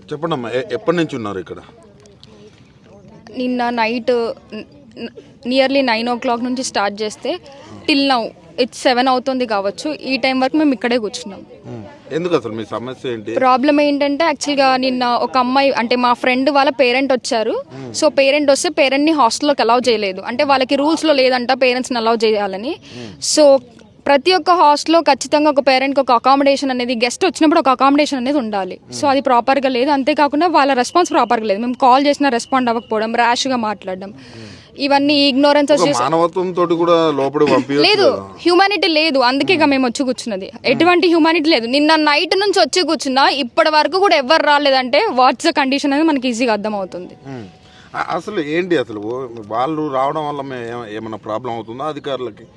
చెప్పండి అమ్మా, ఎప్పటి నుంచి ఉన్నారు ఇక్కడ? నిన్న నైట్ నియర్లీ 9 o'clock నుంచి స్టార్ట్ చేస్తే టిల్ నౌ ఇట్స్ 7 అవుతుంది కావచ్చు. ఈ టైం వరకు మేము ఇక్కడే కూర్చున్నాం. ఎందుకు అసలు మీ సమస్య ఏంటి? ప్రాబ్లం ఏంటంటే యాక్చువల్గా నిన్న ఒక అమ్మాయి అంటే మా ఫ్రెండ్ వాళ్ళ పేరెంట్ వచ్చారు. సో పేరెంట్ వస్తే పేరెంట్ని హాస్టల్లోకి అలౌ చేయలేదు. అంటే వాళ్ళకి రూల్స్లో లేదంట పేరెంట్స్ని అలౌ చేయాలని. సో ప్రతి ఒక్క హాస్టల్లో ఖచ్చితంగా ఒక పేరెంట్కి ఒక అకామిడేషన్ అనేది, గెస్ట్ వచ్చినప్పుడు ఒక అకామిడేషన్ అనేది ఉండాలి. సో అది ప్రాపర్గా లేదు. అంతేకాకుండా వాళ్ళ రెస్పాన్స్ ప్రాపర్గా లేదు. మేము కాల్ చేసినా రెస్పాండ్ అవ్వకపోవడం, ర్యాష్గా మాట్లాడడం, ఇవన్నీ ఇగ్నోరెన్సెస్ మానవత్వంతో కూడా లోపల లేదు. హ్యూమానిటీ లేదు. అందుకే మేము వచ్చి కూర్చున్నది. ఎటువంటి హ్యూమానిటీ లేదు. నిన్న నైట్ నుంచి వచ్చి కూర్చున్నా ఇప్పటి వరకు కూడా ఎవరు రాలేదంటే వాట్స్ ద కండిషన్ అనేది మనకి ఈజీగా అర్థమవుతుంది. అసలు ఏంటి అసలు వాళ్ళు రావడం వల్ల ఏమైనా ప్రాబ్లం అవుతుందా అధికారులకి?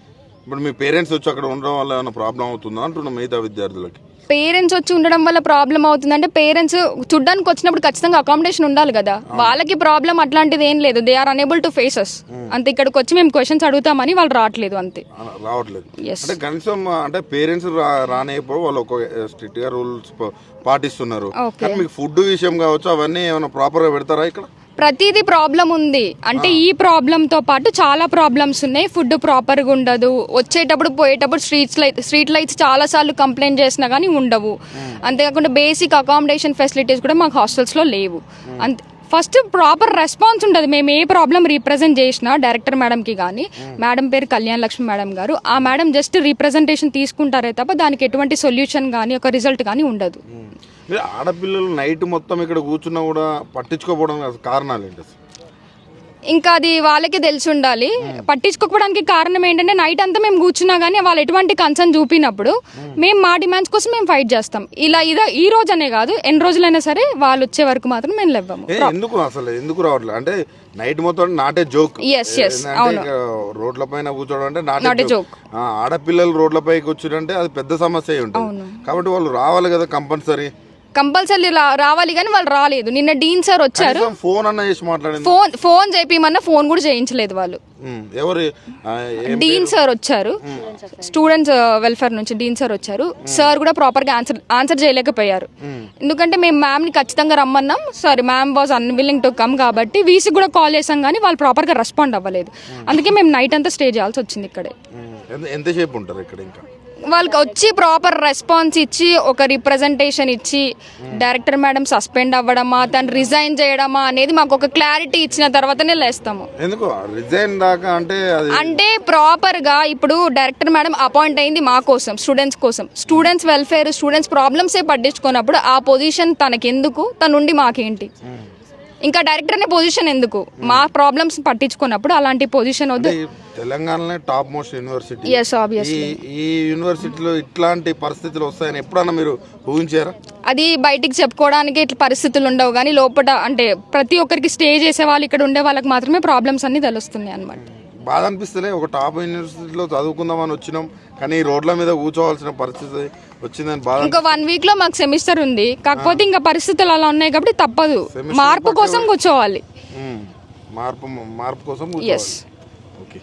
ఇప్పుడు మీ పేరెంట్స్ వచ్చి అక్కడ ఉండడం వల్ల ఏమైనా ప్రాబ్లం అవుతుందా అంటున్నాం మిగతా విద్యార్థులకి. పేరెంట్స్ వచ్చి ఉండడం వల్ల ప్రాబ్లం అవుతుందంటే పేరెంట్స్ చూడ్డానికి వచ్చినప్పుడు ఖచ్చితంగా అకామిడేషన్ ఉండాలి కదా. వాళ్ళకి ప్రాబ్లం అట్లాంటిది ఏం లేదు. They are unable to faces. అంతే. ఇక్కడికి వచ్చి మేము క్వశ్చన్స్ అడుగుతామని వాళ్ళు రావట్లేదు. అంతే, రావట్లేదు. అంటే కనీసం అంటే పేరెంట్స్ రానేప్పుడు వాళ్ళు ఒక స్ట్రిక్ట్ గా రూల్స్ పాటిస్తున్నారు. కానీ మీకు ఫుడ్ విషయం కావచ్చు అవన్నీ ఏమైనా ప్రాపర్ గా పెడతారా ఇక్కడ? ప్రతిదీ ప్రాబ్లం ఉంది. అంటే ఈ ప్రాబ్లంతో పాటు చాలా ప్రాబ్లమ్స్ ఉన్నాయి. ఫుడ్ ప్రాపర్గా ఉండదు. వచ్చేటప్పుడు పోయేటప్పుడు స్ట్రీట్ లైట్స్ చాలా సార్లు కంప్లైంట్ చేసినా కానీ ఉండవు. అంతేకాకుండా బేసిక్ అకామిడేషన్ ఫెసిలిటీస్ కూడా మాకు హాస్టల్స్లో లేవు. అంతే. ఫస్ట్ ప్రాపర్ రెస్పాన్స్ ఉంటుంది. మేము ఏ ప్రాబ్లం రీప్రజెంట్ చేసినా డైరెక్టర్ మేడంకి కానీ, మేడం పేరు కళ్యాణ్ లక్ష్మి మేడం గారు, ఆ మేడం జస్ట్ రీప్రజెంటేషన్ తీసుకుంటారే తప్ప దానికి ఎటువంటి సొల్యూషన్ కానీ ఒక రిజల్ట్ కానీ ఉండదు. ఆడపిల్లలు నైట్ మొత్తం ఇక్కడ కూర్చున్నా కూడా పట్టించుకోకపోవడం కారణాలు ఏంటి? ఇంకా అది వాళ్ళకి తెలిసి ఉండాలి. పట్టించుకోకపోవడానికి కారణం ఏంటంటే నైట్ అంతా మేము కూర్చున్నా కానీ వాళ్ళు ఎటువంటి కన్సర్న్ చూపినప్పుడు మేము మా డిమాండ్స్ కోసం మేము ఫైట్ చేస్తాం. ఇదో ఈ రోజు అనే కాదు, ఎన్ని రోజులైనా సరే వాళ్ళు వచ్చే వరకు మాత్రం మేము లేవ్వము. ఎందుకు రావట్లేదు అంటే నైట్ మొత్తం నాటే జోక్. రోడ్ల పైన కూర్చోవడం అంటే నాటే జోక్. ఆడపిల్లలు రోడ్లపై కూర్చుంటే అది పెద్ద సమస్య ఉంటుంది. కాబట్టి వాళ్ళు రావాలి కదా కంపల్సరీ రావాలి కానీ వాళ్ళు రాలేదు. నిన్న డీన్ సార్ వచ్చారు. ఫోన్ అన్న చేసి మాట్లాడింది. ఫోన్ చేపిమన్నా ఫోన్ కూడా చేయించలేదు వాళ్ళు. డీన్ సార్ వచ్చారు, స్టూడెంట్స్ వెల్ఫేర్ నుంచి డీన్ సార్ వచ్చారు. సార్ కూడా ప్రాపర్ గా ఆన్సర్ చేయలేకపోయారు. ఎందుకంటే మేము మ్యామ్ ని ఖచ్చితంగా రమ్మన్నాం. Sorry, ma'am was unwilling to come. కాబట్టి వీసీ కూడా కాల్ చేసాం కానీ వాళ్ళు ప్రాపర్ గా రెస్పాండ్ అవ్వలేదు. అందుకే మేము నైట్ అంతా స్టే చేయాల్సి వచ్చింది ఇక్కడే. ఎంతసేపు ఉంటారు ఇక్కడ? ఇంకా వాళ్ళకి వచ్చి ప్రాపర్ రెస్పాన్స్ ఇచ్చి ఒక రిప్రజెంటేషన్ ఇచ్చి డైరెక్టర్ మేడం సస్పెండ్ అవ్వడమా, తను రిజైన్ చేయడమా అనేది మాకు ఒక క్లారిటీ ఇచ్చిన తర్వాతనే లేస్తాము. ఎందుకు రిజైన్ దాకా అంటే ప్రాపర్ గా ఇప్పుడు డైరెక్టర్ మేడం అపాయింట్ అయింది మా కోసం, స్టూడెంట్స్ కోసం. స్టూడెంట్స్ వెల్ఫేర్, స్టూడెంట్స్ ప్రాబ్లమ్స్ పట్టించుకున్నప్పుడు ఆ పొజిషన్ తనకెందుకు? తనుండి మాకేంటి? ఇంకా డైరెక్టర్ అనే పొజిషన్ ఎందుకు? మా ప్రాబ్లమ్స్ పట్టించుకున్నప్పుడు అలాంటి పొజిషన్ వద్దు. తెలంగాణలో టాప్ మోస్ట్ యూనివర్సిటీ. ఈ యూనివర్సిటీలో ఇట్లాంటి పరిస్థితులు వస్తాయని ఎప్పుడన్నా మీరు ఊహించారా? అది బయటికి చెప్పుకోవడానికి ఇట్లా పరిస్థితులు ఉండవు కానీ లోపల అంటే ప్రతి ఒక్కరికి స్టే చేసే వాళ్ళు, ఇక్కడ ఉండే వాళ్ళకి మాత్రమే ప్రాబ్లమ్స్ అన్ని తెలుస్తున్నాయి అన్నమాట. బాధ అనిపిస్తలే? ఒక టాప్ యూనివర్సిటీలో చదువుకుందామని వచ్చినాం కానీ రోడ్ల మీద కూర్చోవాల్సిన పరిస్థితి వచ్చిందని బాధ. ఇంకా 1 week లో మాకు సెమిస్టర్ ఉంది. కాకపోతే ఇంకా పరిస్థితులు అలా ఉన్నాయి కాబట్టి తప్పదు. మార్పు కోసం కూర్చోవాలి. మార్పు కోసం కూర్చోవాలి. ఓకే.